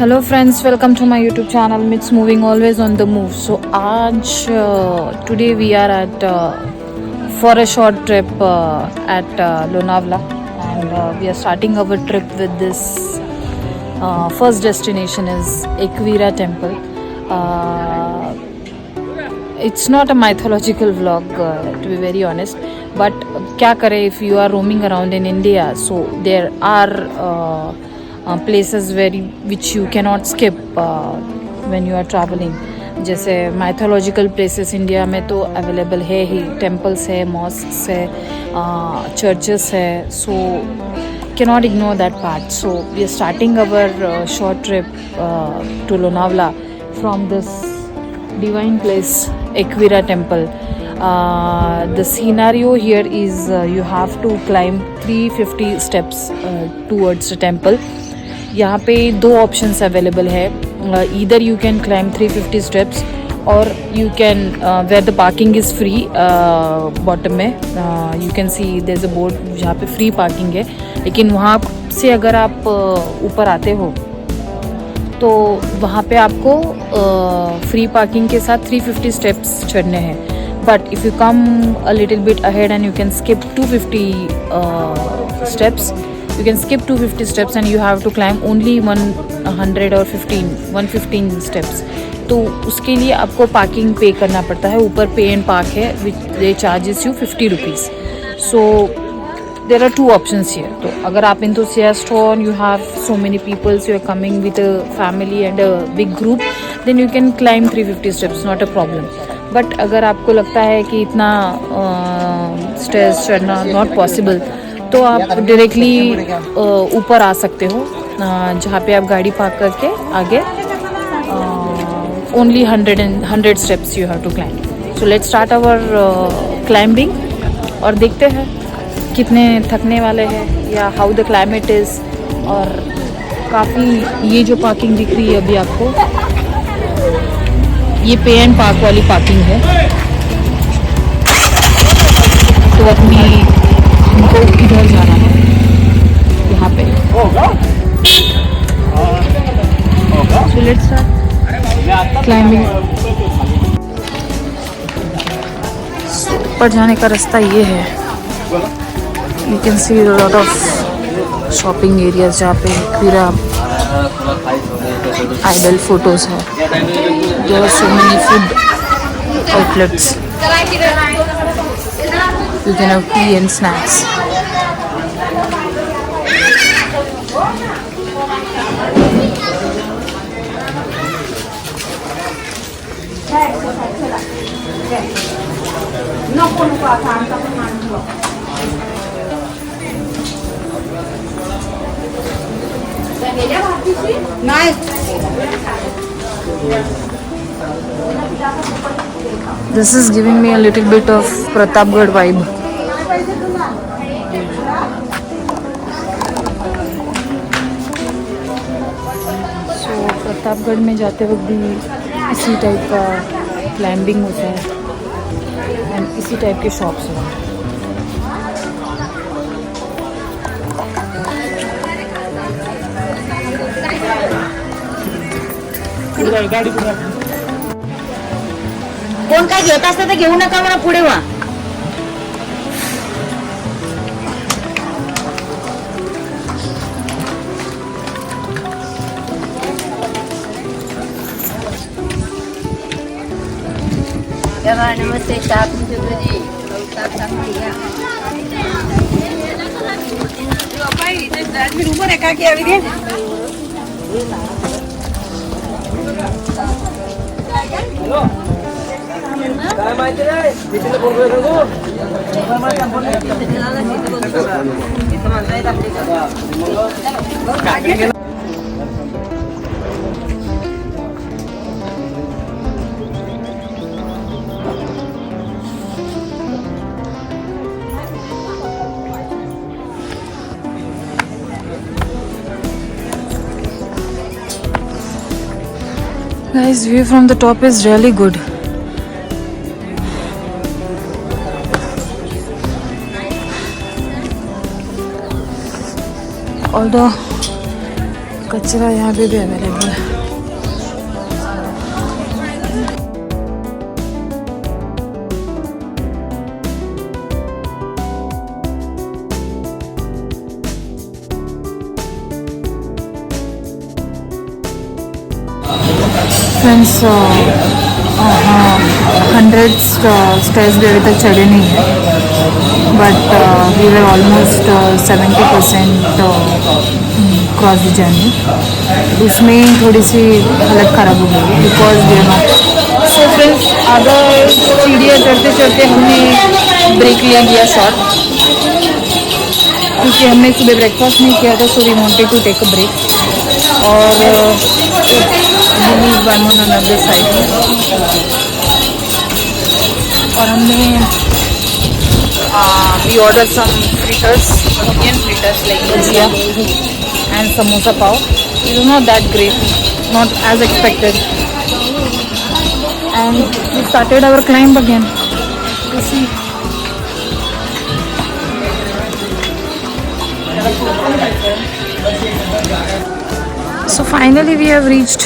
Hello friends, welcome to my YouTube channel Mits moving always on the move. So आज today we are at for a short trip at Lonavala and we are starting our trip with this first destination is Ekvira temple. It's not a mythological vlog, to be very honest, but क्या करें, if you are roaming around in India, so there are places which you cannot skip when you are traveling. जैसे mythological places India में तो available है ही, temples है, mosques है, churches है, so cannot ignore that part. So we are starting our short trip to Lonavala from this divine place Ekvira temple. The scenario here is you have to climb 350 steps towards the temple. यहाँ पे दो options available है. Either you can climb 350 steps और you can where the parking is free. Bottom में you can see there is a board जहाँ पे free parking है, लेकिन वहाँ से अगर आप ऊपर आते हो तो वहाँ पे आपको फ्री पार्किंग के साथ 350 स्टेप्स चढ़ने हैं. But if you come a little bit ahead and you can skip 250 steps, you can skip 250 steps and you have to climb only 100 or 115 steps. तो उसके लिए आपको पार्किंग पे करना पड़ता है. ऊपर पे एंड पार्क है which they charges you 50 rupees. So there are two options here. तो अगर आप enthusiast हो and you have so many people, you are coming with a family and a big group, then you can climb 350 steps, not a problem. But अगर आपको लगता है कि इतना स्टेयर्स चढ़ना नॉट पॉसिबल, तो आप डायरेक्टली ऊपर आ सकते हो जहाँ पे आप गाड़ी पार्क करके आगे only 100 steps you have to climb. So let's start our climbing और देखते हैं कितने थकने वाले हैं या हाउ द क्लाइमेट इज़. और काफ़ी ये जो पार्किंग दिख रही है अभी आपको, ये पे एंड पार्क वाली पार्किंग है. तो अपनी हमको इधर जाना है, यहाँ पे. So let's start climbing. ऊपर जाने का रास्ता ये है. You can see lot of shopping areas जहाँ पे पूरा आइडल फोटोज है. There are so many food outlets. You can have tea and snacks. This is giving me a little bit of Pratapgarh vibe. So Pratapgarh में जाते वक्त भी इसी type का क्लाइंबिंग होता है एंड इसी टाइप के शॉप्स हैं. कोण काय घेत असतं तर घेऊ नका म्हणा, पुढे व्हा. नमस्ते जी. उमर है का क्या विधि काय माहिती नाही तिथे बोलतोय का. Guys, view from the top is really good. Although कचरा यहाँ पे भी अवेलेबल है। फ्रेंड्स, 100 स्टेयर्स भी अभी तक चढ़े नहीं हैं, but we were almost 70% cross the journey. उसमें थोड़ी सी हालत ख़राब हो गई because we are not. So friends, अगर सीढ़ियाँ चढ़ते चढ़ते हमने ब्रेक लिया गया शॉर्ट, क्योंकि हमने सुबह ब्रेकफास्ट नहीं किया था, so we wanted to take a break. और वन ऑन अनदर साइड, और हमने we order some fritters, Indian fritters like bhajia and samosa pav. It was not that great, not as expected, and we started our climb again. You see, so finally we have reached.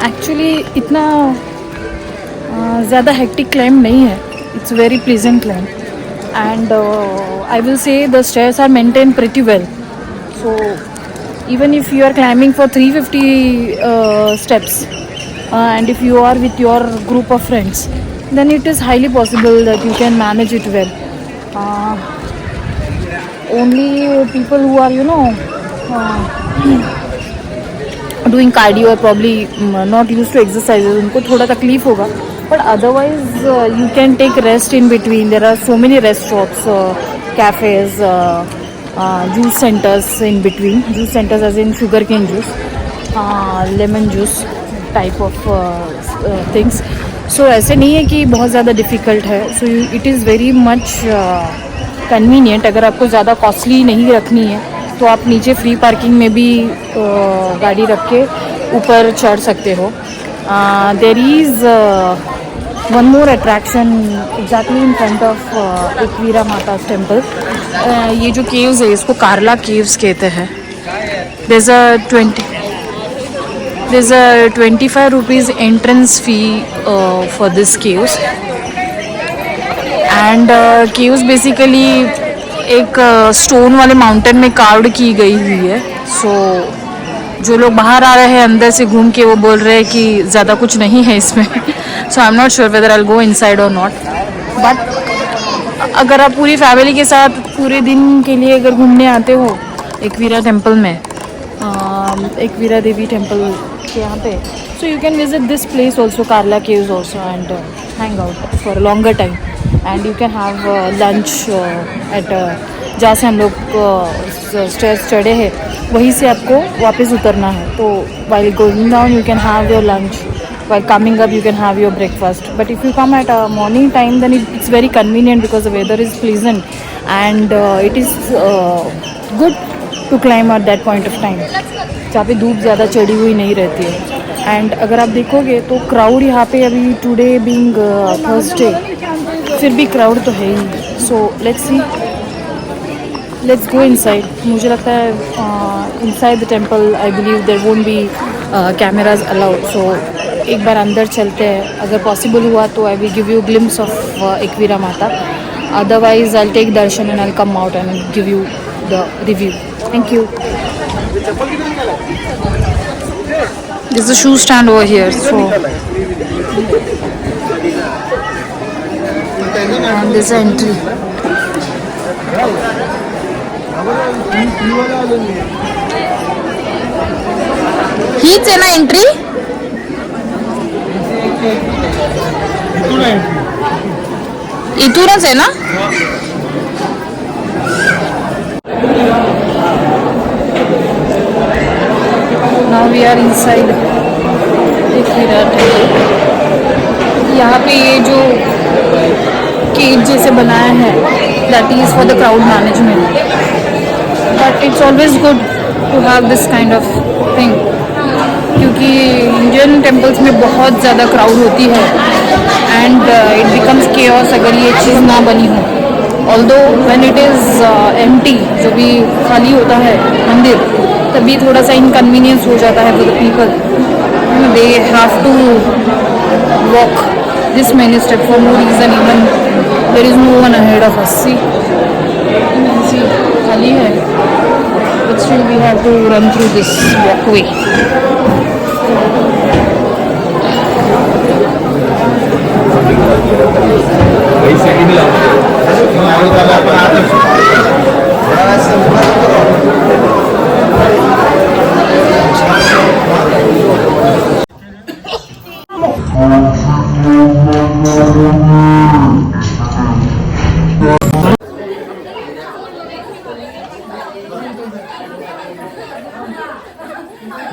Actually इतना ज़्यादा hectic climb नहीं है. It's very pleasant climb and I will say the stairs are maintain pretty well. So even if you are climbing for 350 steps and if you are with your group of friends, then it is highly possible that you can manage it well. Only people who are doing cardio or probably not used to exercises, उनको थोड़ा तकलीफ होगा, but otherwise you can take rest in between. There are so many rest stops, cafes, juice centers in between. Juice centers as in sugarcane juice, lemon juice type of things. So ऐसे नहीं है कि बहुत ज़्यादा difficult है. So it is very much convenient. अगर आपको ज़्यादा costly नहीं रखनी है तो आप नीचे फ्री पार्किंग में भी गाड़ी रख के ऊपर चढ़ सकते हो. There is one more attraction exactly in front of Ekvira Mata temple. ये जो केव्स है इसको कारला केव्स कहते हैं. there's a 25 rupees entrance fee for this caves, and caves basically एक स्टोन वाले माउंटेन में कार्ड की गई हुई है. सो जो लोग बाहर आ रहे हैं अंदर से घूम के वो बोल रहे हैं कि ज़्यादा कुछ नहीं है इसमें. So I am not sure whether I will go inside और नॉट. बट अगर आप पूरी फैमिली के साथ पूरे दिन के लिए अगर घूमने आते हो एकवीरा टेम्पल में, एकवीरा देवी टेम्पल के यहाँ पे, so you can visit this place also, Karla caves also, and hang out for a longer time. And you can have lunch at जहाँ से हम लोग स्टेयर्स चढ़े हैं वहीं से आपको वापस उतरना है. तो while going down you can have your lunch, while coming up you can have your breakfast. But if you come at a morning time then it's very convenient because the weather is pleasant and it is good to climb at that point of time जहाँ पे धूप ज़्यादा चढ़ी हुई नहीं रहती है. And अगर आप देखोगे तो क्राउड यहाँ पे अभी टुडे बीइंग थर्सडे फिर भी क्राउड तो है ही. So let's go inside. मुझे लगता है inside the temple I believe there won't be cameras allowed. So एक बार अंदर चलते हैं. अगर पॉसिबल हुआ तो I will give you glimpse of Ekvira Mata. Otherwise I will take darshan and I will come out and give you the review. Thank you. There's a shoe stand over here, so and there's an entry. हीच आहे ना entry. इथूनच आहे ना. Now we are inside Ekvira temple. यहाँ पे ये जो केज जैसे बनाया है that is for the crowd management, but it's always good to have this kind of thing क्योंकि इंडियन टेम्पल्स में बहुत ज़्यादा क्राउड होती है एंड इट बिकम्स केओस अगर ये चीज़ ना बनी हो. Although when it is empty, जो भी खाली होता है मंदिर, तभी थोड़ा सा इनकन्वीनियंस हो जाता है for the people. They have to walk this many steps for no reason, even there is no one ahead of us. See, खाली है, but still we have to run through this walkway.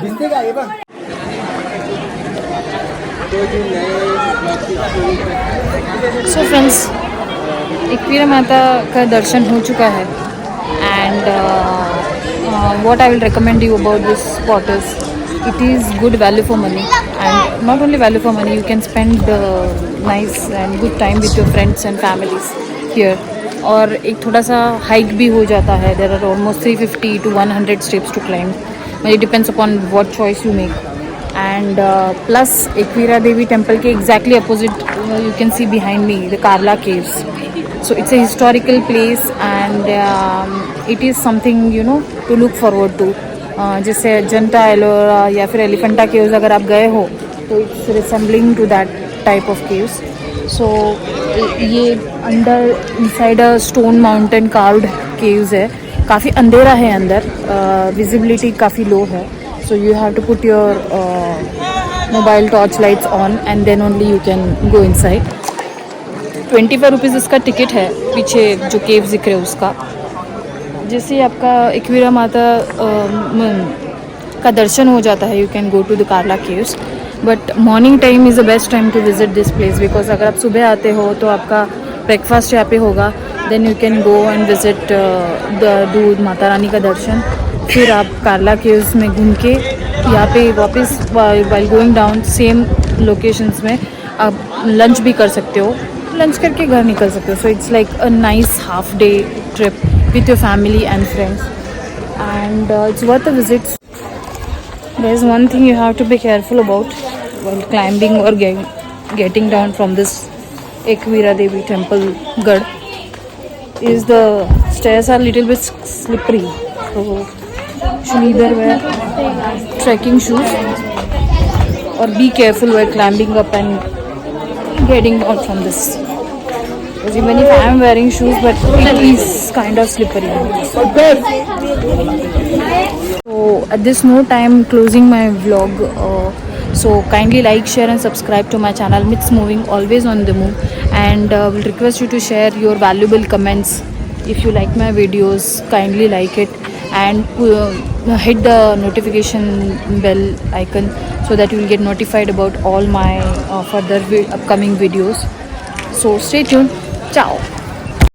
दिसते का ये बघ. So friends, Ekvira माता का दर्शन हो चुका है. And what I will recommend you about this spot is it is good value for money, and not only value for money, you can spend nice and good time with your friends and families here. और एक थोड़ा सा hike भी हो जाता है. there are almost 350 to 100 steps to climb, but it depends upon what choice you make. And plus Ekveera Devi temple ke exactly opposite, you can see behind me the Karla caves. So it's a historical place, and it is something, you know, to look forward to. जैसे अजंता एलोरा या फिर Elephanta caves अगर आप गए हो तो it's resembling to that type of caves. So ये under inside a stone mountain carved caves है. काफ़ी अंधेरा है अंदर, विजिबिलिटी काफ़ी लो है. So you have to put your mobile torch lights on and then only you can go inside. 25 rupees इसका ticket है. पीछे जो केव्स दिख रहे हैं उसका. जैसे आपका एकवीरा माता का दर्शन हो जाता है, you can go to the Karla caves. But morning time is the best time to visit this place, because अगर आप सुबह आते हो तो आपका ब्रेकफास्ट यहाँ पे होगा. Then you can go and visit Doodh Mata रानी का दर्शन. फिर आप कार्ला केव्स में घूम के यहाँ पे वापस while going down same locations में आप लंच भी कर सकते हो. लंच करके घर निकल सकते हो. So it's like a nice half day trip with your family and friends, and it's worth a visit. There is one thing you have to be careful about while climbing or getting down from this Ekveera Devi temple gad, is the stairs are little bit slippery, so you should either wear trekking shoes or be careful while climbing up and getting down from this. Even if I am wearing shoes, but it is kind of slippery. So at this note, I am closing my vlog. So kindly like, share and subscribe to my channel Myths Moving, always on the move. And will request you to share your valuable comments. If you like my videos, kindly like it and hit the notification bell icon so that you will get notified about all my further upcoming videos. So stay tuned. Ciao.